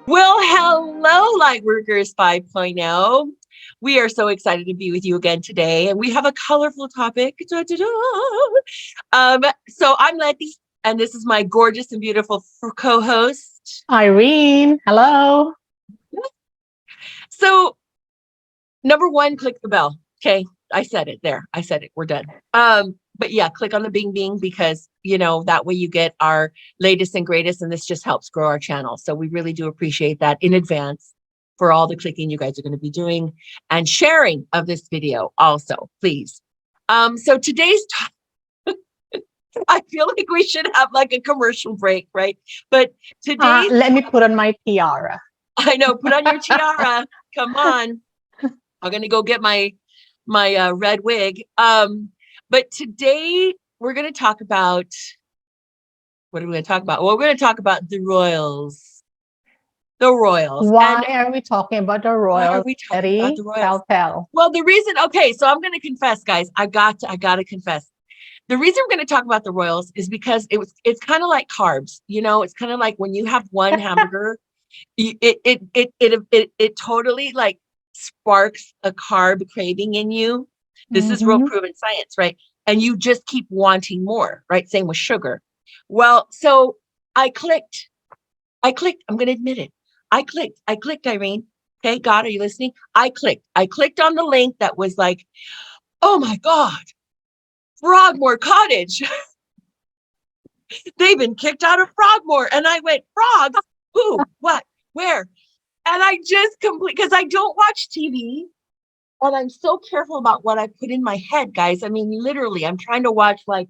Well, hello, Lightworkers 5.0. We are so excited to be with you again today, and we have a colorful topic. Da, da, da. So I'm Leti, and this is my gorgeous and beautiful co-host. Irene, hello. So, number one, click the bell. Okay, I said it there. I said it. We're done. But yeah, click on the bing bing because that way you get our latest and greatest, and this just helps grow our channel. So we really do appreciate that in advance for all the clicking you guys are going to be doing and sharing of this video also, please. So today's I feel like we should have like a commercial break, right? But today's Let me put on my tiara. I know, put on your tiara. Come on. I'm gonna go get my red wig. But today we're gonna talk about what are we gonna talk about? Well, we're gonna talk about the royals. The royals. Why And are we talking about the why are royals, we talking about Leti? the royals? Tell. Well, the reason, okay, so I'm gonna confess, guys. I gotta confess. The reason we're going to talk about the royals is because it's kind of like carbs. It's kind of like when you have one hamburger, it totally like sparks a carb craving in you. This is real Mm-hmm. proven science, right? And you just keep wanting more, right? Same with sugar. Well, so I clicked. I'm going to admit it. I clicked, Irene. Okay, God, are you listening? I clicked on the link that was like, oh my God, Frogmore Cottage. They've been kicked out of Frogmore. And I went, frogs? Who? What? Where? And I just because I don't watch TV and I'm so careful about what I put in my head, guys. I mean, literally, I'm trying to watch like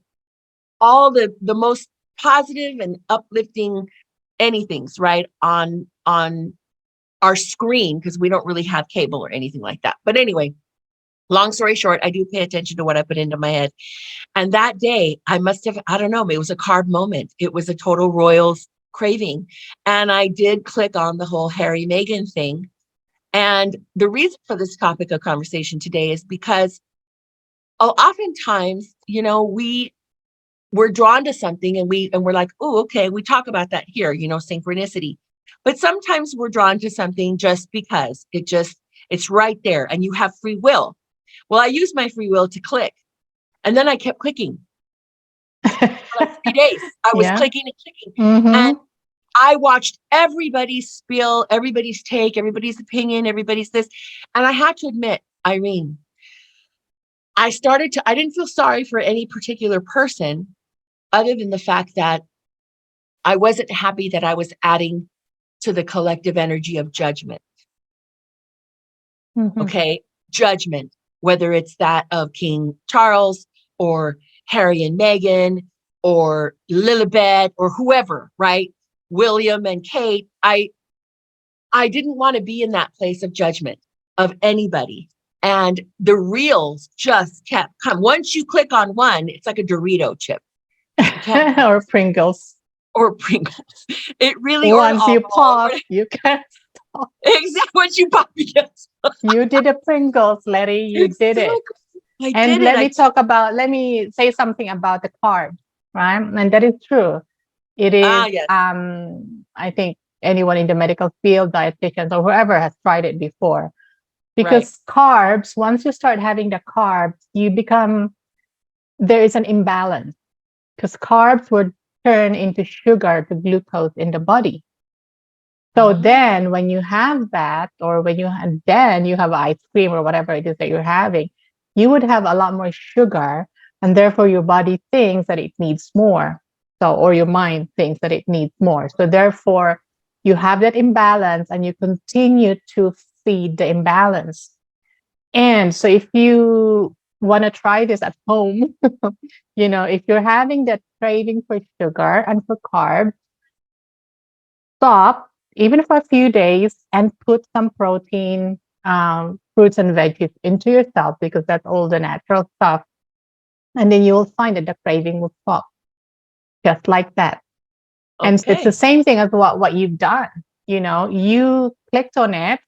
all the most positive and uplifting anythings, right? On our screen, because we don't really have cable or anything like that. But anyway, long story short, I do pay attention to what I put into my head. And that day, I must have, I don't know, it was a carb moment. It was a total Royals craving. And I did click on the whole Harry Meghan thing. And the reason for this topic of conversation today is because oftentimes, we're drawn to something and we're like, oh, okay, we talk about that here, synchronicity. But sometimes we're drawn to something just because it's right there and you have free will. Well, I used my free will to click. And then I kept clicking for like 3 days. I was Yeah. clicking and clicking. And Mm-hmm. I watched everybody's spiel, everybody's take, everybody's opinion, everybody's this. And I had to admit, Irene, I didn't feel sorry for any particular person other than the fact that I wasn't happy that I was adding to the collective energy of judgment. Mm-hmm. Okay. Judgment, whether it's that of King Charles or Harry and Meghan or Lilibet or whoever, right? William and Kate. I didn't want to be in that place of judgment of anybody. And the reels just kept coming. Once you click on one, it's like a Dorito chip. You can't Or Pringles. or Pringles. It really Once you or pause, you can stop. exactly what you pop. Yes. You did a Pringles, Leti. You did Exactly. it. I And did it. let me say something about the carb, right? And that is true. It is, Yes. I think anyone in the medical field, dietitians or whoever has tried it before. Right. Because carbs, once you start having the carbs, there is an imbalance because carbs would turn into sugar to glucose in the body. So Oh, then when you have that, or then you have ice cream or whatever it is that you're having, you would have a lot more sugar, and therefore your body thinks that it needs more. So, or your mind thinks that it needs more. So therefore you have that imbalance and you continue to feed the imbalance. And so if you want to try this at home, if you're having that craving for sugar and for carbs, stop even for a few days and put some protein, fruits and veggies into yourself because that's all the natural stuff. And then you will find that the craving will stop just like that. And it's the okay. same thing as what you've done. You clicked on it,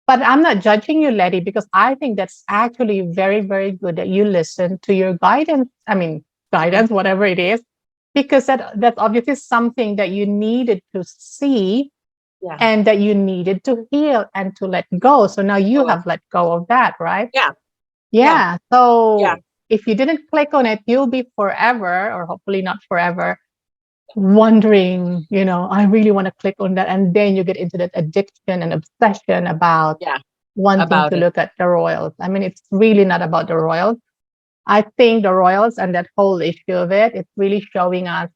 but I'm not judging you, Letty, because I think that's actually very, very good that you listen to your guidance. I mean, guidance, whatever it is, because that's obviously something that you needed to see Yeah. and that you needed to heal and to let go. So now you Oh, have let go of that, right? yeah. Yeah. Yeah. Yeah. So if you didn't click on it, you'll be forever, or hopefully not forever, wondering, I really want to click on that. And then you get into that addiction and obsession about Yeah. wanting About to it. look at the royals. I mean, it's really not about the royals. I think the royals and that whole issue of it, it's really showing us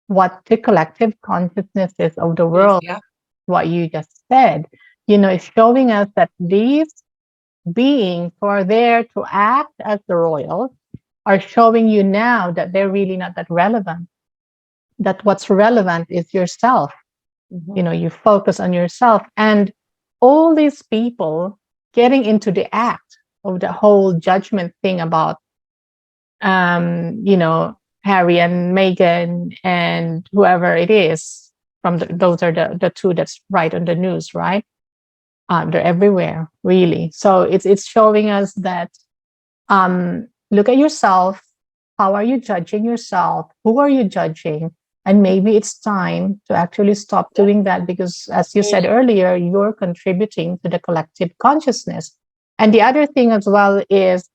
what the collective consciousness is of the Is, world, yeah. what you just said. It's showing us that these beings who are there to act as the royals are showing you now that they're really not that relevant, that what's relevant is yourself. Mhm. You focus on yourself. And all these people getting into the act of the whole judgment thing about, Harry and Meghan and whoever it is those are the two that's right on the news, right? They're everywhere, really. So it's showing us that look at yourself. How are you judging yourself? Who are you judging? And maybe it's time to actually stop Yeah. doing that because, as you said Mm. earlier, you're contributing to the collective consciousness. And the other thing as well is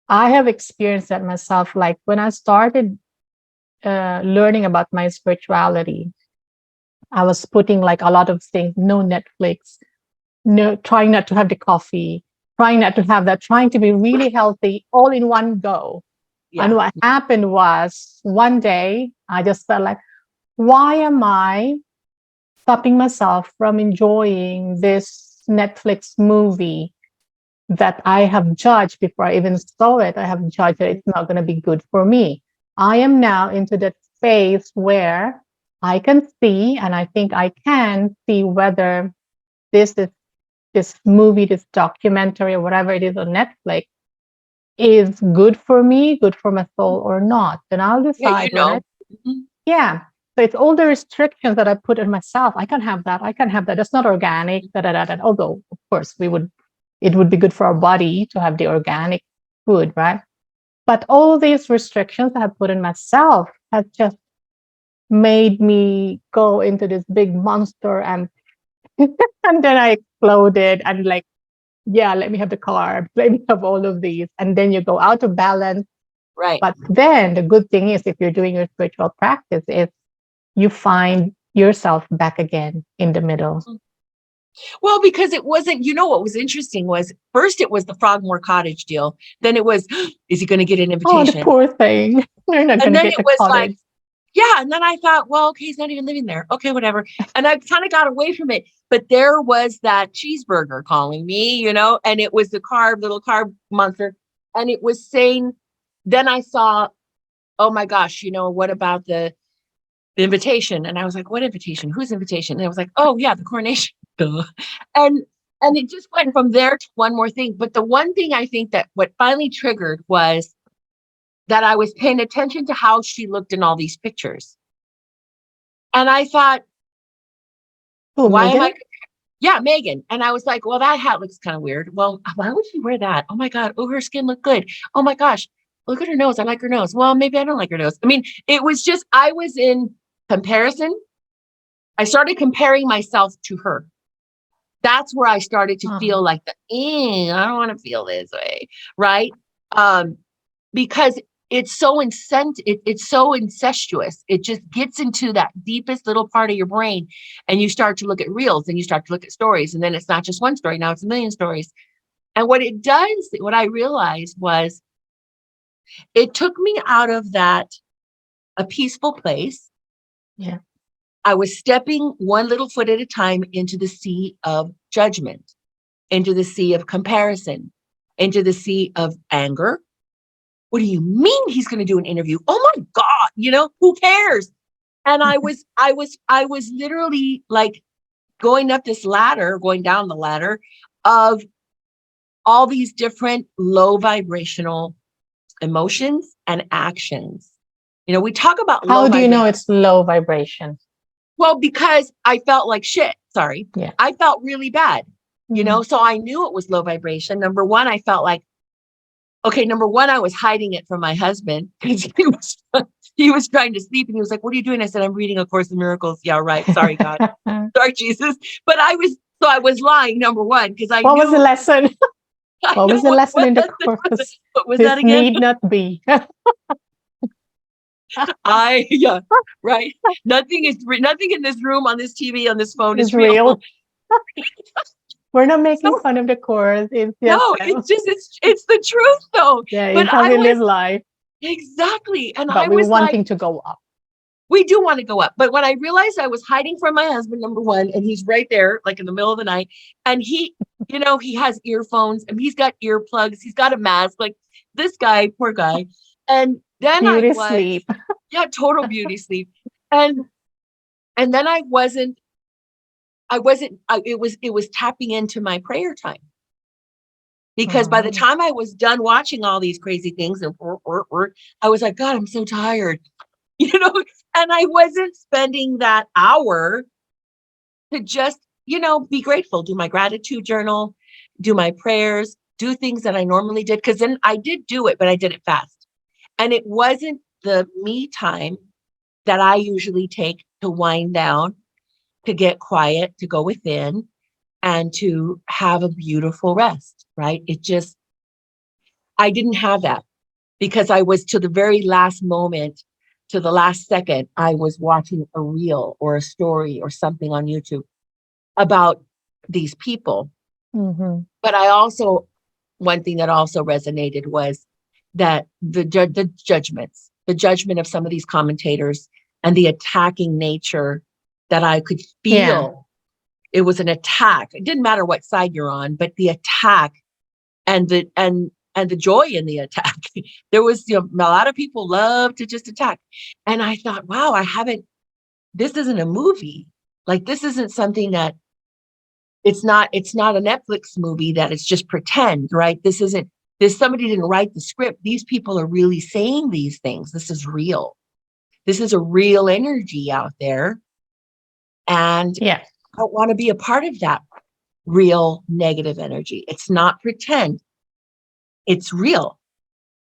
I have experienced that myself. Like when I started learning about my spirituality, I was putting like a lot of things, no Netflix, no, trying not to have the coffee, trying not to have that, trying to be really healthy all in one go. And Yeah. what happened was one day I just felt like, why am I stopping myself from enjoying this Netflix movie that I have judged before I even saw it? I have judged that it's not going to be good for me. I am now into that space where I can see, and I think I can see whether this is this movie, this documentary, or whatever it is on Netflix is good for me, good for my soul or not. Then I'll Yeah. decide when I, Mhm. yeah. So it's all the restrictions that I put on myself. I can't have that. I can't have that. That's not organic. Da, da, da, da. Although, of course, it would be good for our body to have the organic food, right? But all these restrictions that I put on myself have just made me go into this big monster and and then I exploded and like, yeah, let me have the carbs, let me have all of these. And then you go out of balance. Right. But then the good thing is if you're doing your spiritual practice, is you find yourself back again in the middle. Well, because it wasn't, what was interesting was first it was the Frogmore Cottage deal. Then it was, is he going to get an Oh, the invitation? poor thing. You're not And gonna then get it the was like, cottage. yeah. And then I thought, well, okay, he's not even living there. Okay, whatever. And I kind of got away from it. But there was that cheeseburger calling me, and it was the little carb monster. And it was saying, then I saw, oh my gosh, what about the invitation? And I was like, what invitation? Whose invitation? And I was like, oh yeah, the coronation. Duh. And and it just went from there to one more thing. But the one thing I think that what finally triggered was that I was paying attention to how she looked in all these pictures. And I thought, Oh, why am Megan? I? Yeah, Megan. And I was like, well, that hat looks kind of weird. Well, why would she wear that? Oh my God. Oh, her skin looked good. Oh my gosh. Look at her nose. I like her nose. Well, maybe I don't like her nose. I mean, it was just, I was in comparison. I started comparing myself to her. That's where I started to Oh, feel like I don't want to feel this way. Right. Um, because it's so incestuous. It just gets into that deepest little part of your brain, and you start to look at reels and you start to look at stories, and then it's not just one story, now it's a million stories. And what I realized was it took me out of that a peaceful place. yeah. I was stepping one little foot at a time into the sea of judgment, into the sea of comparison, into the sea of anger. What do you mean he's going to do an interview? Oh my God, who cares? And I was literally like going down the ladder of all these different low vibrational emotions and actions. We talk about low How do you know vibration. it's low vibration? Well, because I felt like shit. Sorry. Yeah. I felt really bad, Mm. so I knew it was low vibration. Number one, I felt like Okay, number one, I was hiding it from my husband because he was trying to sleep and he was like, "What are you doing?" I said, "I'm reading A Course in Miracles." Yeah, right. Sorry, God. Sorry, Jesus. But I was lying, number one, because I What was the knew lesson? I What know was the lesson in the was course? what was This that again? need not be. Yeah, right. Nothing in this room, on this TV, on this phone is Is real. real. We're not making So fun of the course. It's just, no, it's the truth though. yeah, But it's how I we was live life. exactly, and But I we was like, wanting to go up. we do want to go up. But when I realized I was hiding from my husband, number one, and he's right there, like in the middle of the night, and he has earphones and he's got earplugs, he's got a mask, like this guy, poor guy. And then Beauty sleep. yeah, total beauty sleep. And then it was tapping into my prayer time. Because by the Oh. time I was done watching all these crazy things and I was like, God, I'm so tired, you know, and I wasn't spending that hour to just, be grateful, do my gratitude journal, do my prayers, do things that I normally did. Cause then I did do it, but I did it fast. And it wasn't the me time that I usually take to wind down, to get quiet, to go within, and to have a beautiful rest, right? I didn't have that because I was to the very last moment, to the last second, I was watching a reel or a story or something on YouTube about these people. Mm-hmm. But one thing that also resonated was that the judgment of some of these commentators and the attacking nature that I could Yeah. feel. It was an attack. It didn't matter what side you're on, but the attack and the joy in the attack. There was, a lot of people love to just attack. And I thought, wow, this isn't a movie. Like this isn't something that it's not a Netflix movie that it's just pretend, right? Somebody didn't write the script. These people are really saying these things. This is real. This is a real energy out there. And Yeah. I want to be a part of that real negative energy. It's not pretend. It's real.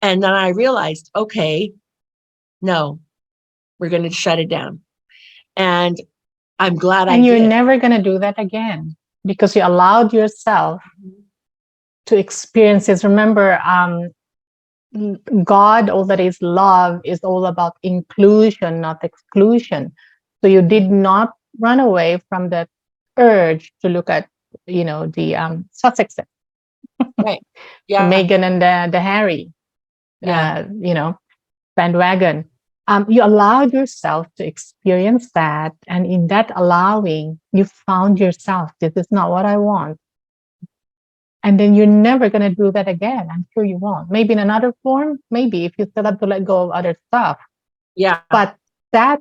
And then I realized, okay, no, we're going to shut it down. And I'm glad I And you're did. never going to do that again because you allowed yourself to experience this. Remember, God, all that is love, is all about inclusion, not exclusion. So you did not run away from that urge to look at, the Sussexes, Right. the Yeah. Meghan and the Harry, Yeah. bandwagon. You allowed yourself to experience that. And in that allowing, you found yourself. This is not what I want. And then you're never going to do that again. I'm sure you won't. Maybe in another form, maybe if you still have to let go of other stuff. Yeah. But that,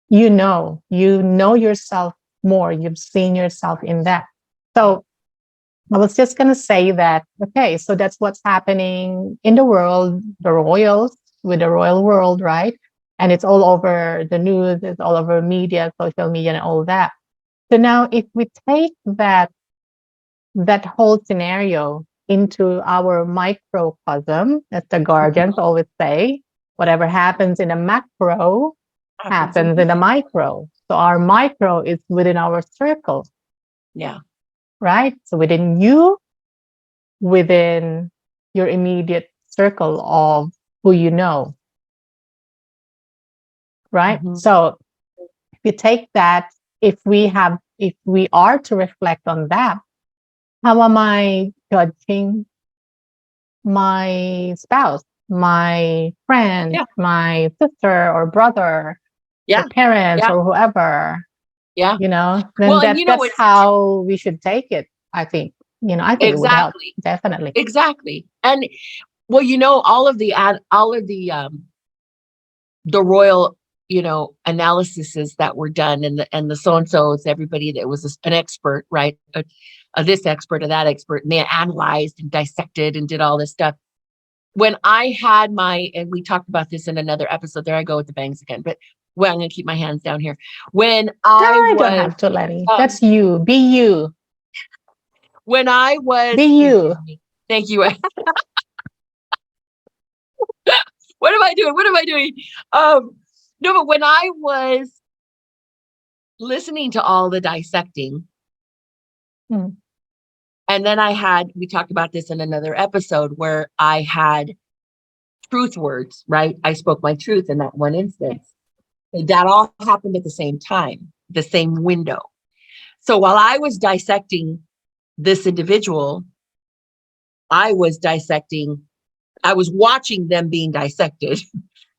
you know yourself more. You've seen yourself in that. So I was just going to say that, okay, so that's what's happening in the world, the royals with the royal world, right? And it's all over the news, it's all over media, social media, and all that. So now if we take that whole scenario into our microcosm, as the Guardians always say, whatever happens in a macro happens in a micro. So our micro is within our circle. Yeah. Right? So within you, within your immediate circle of who you know. Right? Mm-hmm. So if you take that, if we are to reflect on that, how am I judging my spouse, my friend, Yeah. my sister or brother, Yeah. or parents Yeah. or whoever? Yeah. Then Well, and that's how we should take it. I think. I think it would help exactly. definitely. Exactly. And well, the royal, analyses that were done, and the so and so's, everybody that was an expert, right? This expert or that expert, and they analyzed and dissected and did all this stuff. When I had and we talked about this in another episode, there I go with the bangs again, but well, I'm going to keep my hands down here. When I No, I don't was, have to, Leti. That's you. Be you. when I was, Be you. thank you. What am I doing? What am I doing? No, but when I was listening to all the dissecting, Mm. and then we talked about this in another episode where I had truth words, right? I spoke my truth in that one instance. That all happened at the same time, the same window. So while I was dissecting this individual, I was watching them being dissected,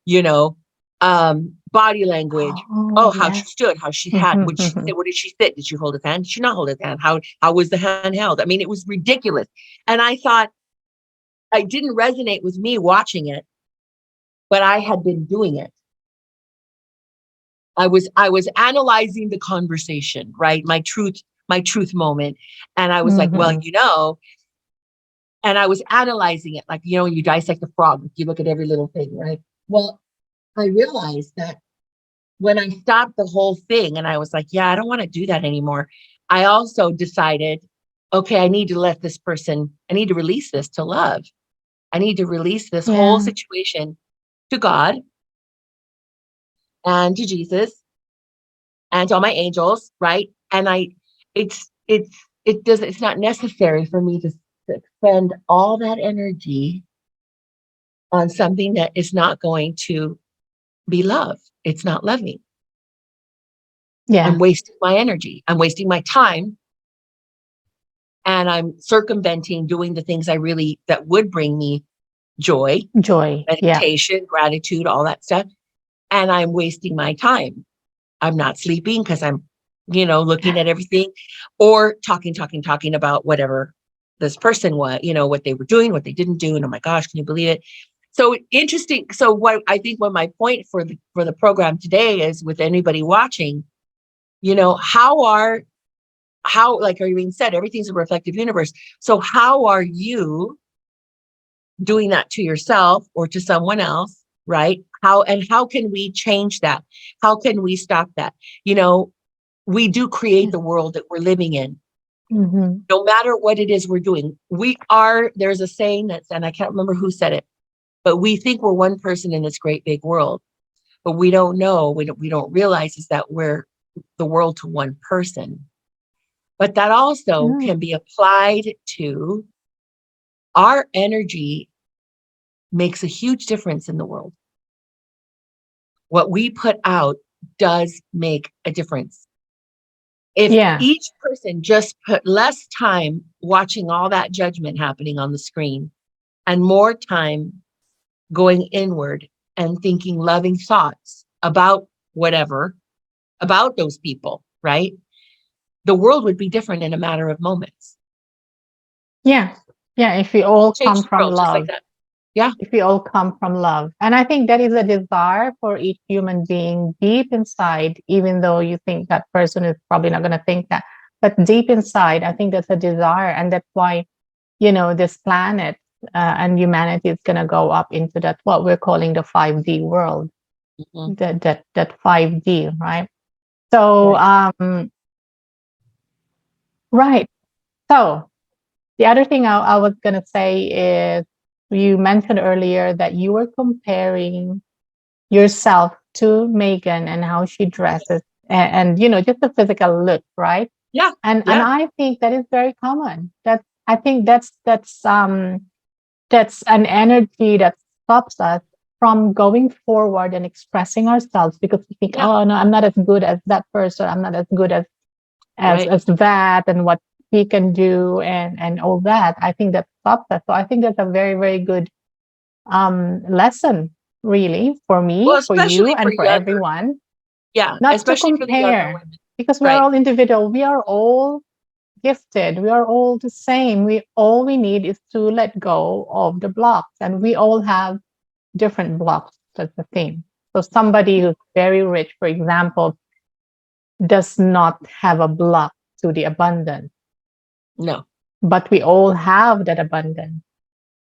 you know, body language. Oh, Oh, how she yes. stood, how she had, would she say, what did she sit? Did she hold his hand? Did she not hold his hand? How was the hand held? I mean, it was ridiculous. And I thought it didn't resonate with me watching it, but I had been doing it. I was analyzing the conversation, right? My truth moment. And I was like, well, Mhm. and I was analyzing it like, when you dissect a frog, you look at every little thing, right? Well, I realized that when I stopped the whole thing and I was like, yeah, I don't want to do that anymore. I also decided, okay, I need to release this to love. I need to release this whole Yeah. situation to God and to Jesus and to all my angels, right? And it's not necessary for me to spend all that energy on something that is not going to be love. It's not loving. I'm Yeah. wasting my energy. I'm wasting my time, and I'm circumventing doing the things that would bring me joy, Joy. Yeah. meditation, gratitude, all that stuff. And I'm wasting my time. I'm not sleeping because I'm, looking at everything or talking about whatever this person was, what they were doing, what they didn't do. And oh my gosh, can you believe it? So interesting. So what my point for the program today is, with anybody watching, like Irene said, everything's a reflective universe. So how are you doing that to yourself or to someone else? Right? How can we change that? How can we stop that? We do create the world that we're living in. Mhm. No matter what it is we're doing, there's a saying and I can't remember who said it, but we think we're one person in this great big world, but we don't know, we don't realize is that we're the world to one person. But that also Mm. can be applied to our energy makes a huge difference in the world. What we put out does make a difference. If Yeah. each person just put less time watching all that judgment happening on the screen and more time going inward and thinking loving thoughts about whatever, about those people, right? The world would be different in a matter of moments. Yeah. Yeah. If we all Change come the from world just like love, that. Yeah, if we all come from love. And I think that is a desire for each human being deep inside, even though you think that person is probably not going to think that. But deep inside, I think that's a desire. And that's why, this planet and humanity is going to go up into that, what we're calling the 5D world, mhm, that 5D, right? So, right. right. So, the other thing I was going to say is you mentioned earlier that you were comparing yourself to Megan and how she dresses and just the physical look, right? Yeah, And yeah, I think that is very common. That I think that's an energy that stops us from going forward and expressing ourselves because we think, yeah, oh no, I'm not as good as that person. I'm not as good as as right. as that and what he can do and all that. I think that stops us. So I think that's a very, very good lesson really for Well, me, for you, especially for and for younger, everyone, yeah, not to especially for the younger compare women, because we are right? all individual. We are all gifted. We are all the same. We need is to let go of the blocks, and we all have different blocks. That's the thing. So somebody who's very rich, for example, does not have a block to the abundance, No, but we all have that abundance.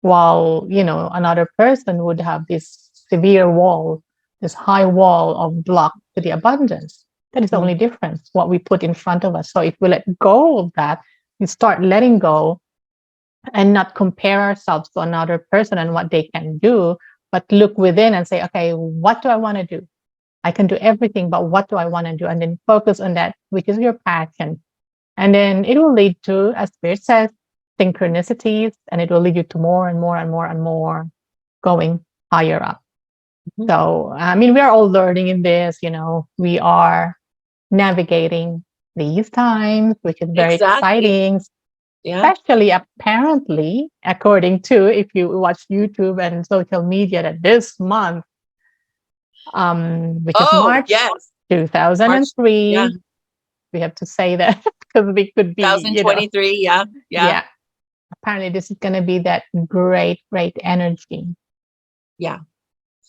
While another person would have this severe wall, this high wall of block to the abundance. That is the only mhm, difference, what we put in front of us. So if we let go of that, we start letting go and not compare ourselves to another person and what they can do, but look within and say, okay, what do I want to do? I can do everything, but what do I want to do? And then focus on that, which is your passion. And then it will lead to, as Spirit says, synchronicities, and it will lead you to more and more and more and more going higher up. Mhm. So, I mean, we are all learning in this, we are navigating these times, which is very Exactly. exciting, Yeah. especially apparently, according to if you watch YouTube and social media, that this month, which is Oh, March yes. March. 2003, Yeah. we have to say that because we could be, 2023. Yeah. Yeah. yeah, apparently this is going to be that great, great energy Yeah.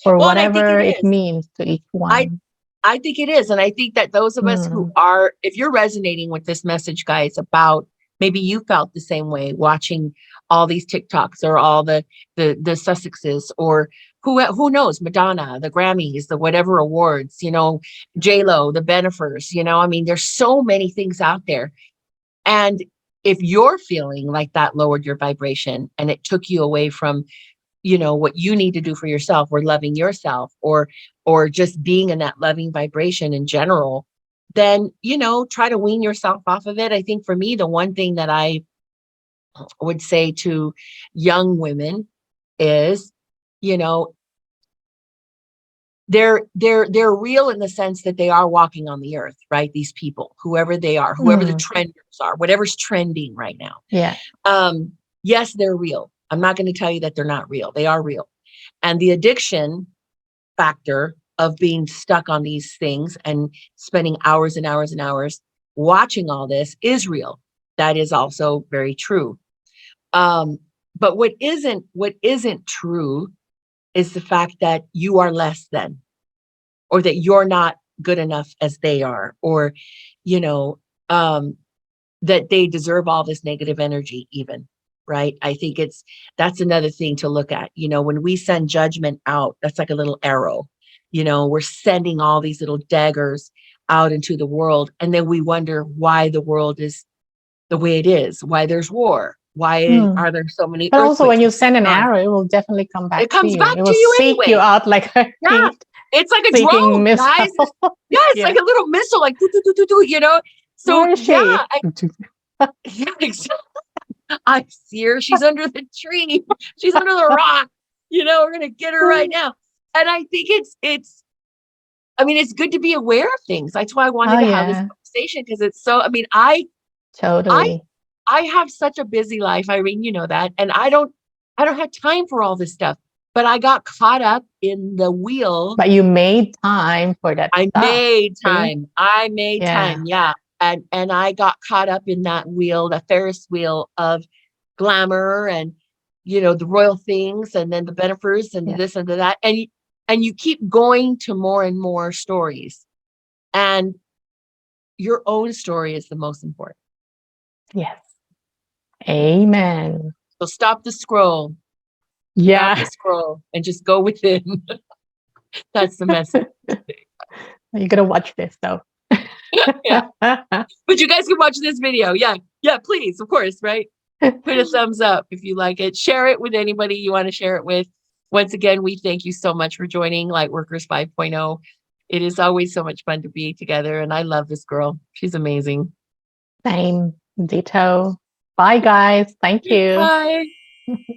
for Well, and I think it whatever it is. means to each I one. I think it is. And I think that those of us who Mm, are, if you're resonating with this message, guys, about maybe you felt the same way watching all these TikToks or all the Sussexes or who knows, Madonna, the Grammys, the whatever awards, J-Lo, the Benefers, I mean, there's so many things out there. And if you're feeling like that lowered your vibration and it took you away from what you need to do for yourself or loving yourself or just being in that loving vibration in general, then try to wean yourself off of it. I think for me, the one thing that I would say to young women is, you know they're real in the sense that they are walking on the earth, right? These people, whoever they are, whoever the mm, trenders are, whatever's trending right now. yeah. Yes, they're real. I'm not going to tell you that they're not real. They are real. And the addiction factor of being stuck on these things and spending hours and hours and hours watching all this is real. That is also very true. But what isn't true is the fact that you are less than, or that you're not good enough as they are, or you know um that they deserve all this negative energy even, right? I think that's another thing to look at. When we send judgment out, that's like a little arrow. We're sending all these little daggers out into the world, and then we wonder why the world is the way it is, why there's war, why Mm. are there so many But also, when earthquakes you send an going on. arrow, it will definitely come back It to comes you. back It to will you seek you anyway. out like a Yeah, heat it's like a seeking drone, guys. missile. Yeah, it's Yeah. like a little missile, like doo, doo, doo, doo, doo, So Where is yeah, she? yeah, exactly. I see her. She's under the tree. She's under the rock. We're gonna get her right now. And I think it's. I mean, it's good to be aware of things. That's why I wanted Oh, to have this yeah, conversation, because it's so. I mean, I totally. I have such a busy life, Irene. You know that, and I don't have time for all this stuff. But I got caught up in the wheel. But you made time for that I stuff. made See? time. I made Yeah. time. Yeah. And I got caught up in that wheel, the Ferris wheel of glamour and the royal things, and then the benefits and the Yeah. this and the that. And you keep going to more and more stories. And your own story is the most important. Yes. Amen. So stop the scroll. Stop the Yeah. scroll and just go within. That's the message. You gotta watch this though. Yeah. But you guys can watch this video. Yeah. Yeah, please, of course, right? Put a thumbs up if you like it. Share it with anybody you want to share it with. Once again, we thank you so much for joining Lightworkers 5.0. It is always so much fun to be together, and I love this girl. She's amazing. Same. Ditto. Bye, guys. Thank you. Bye.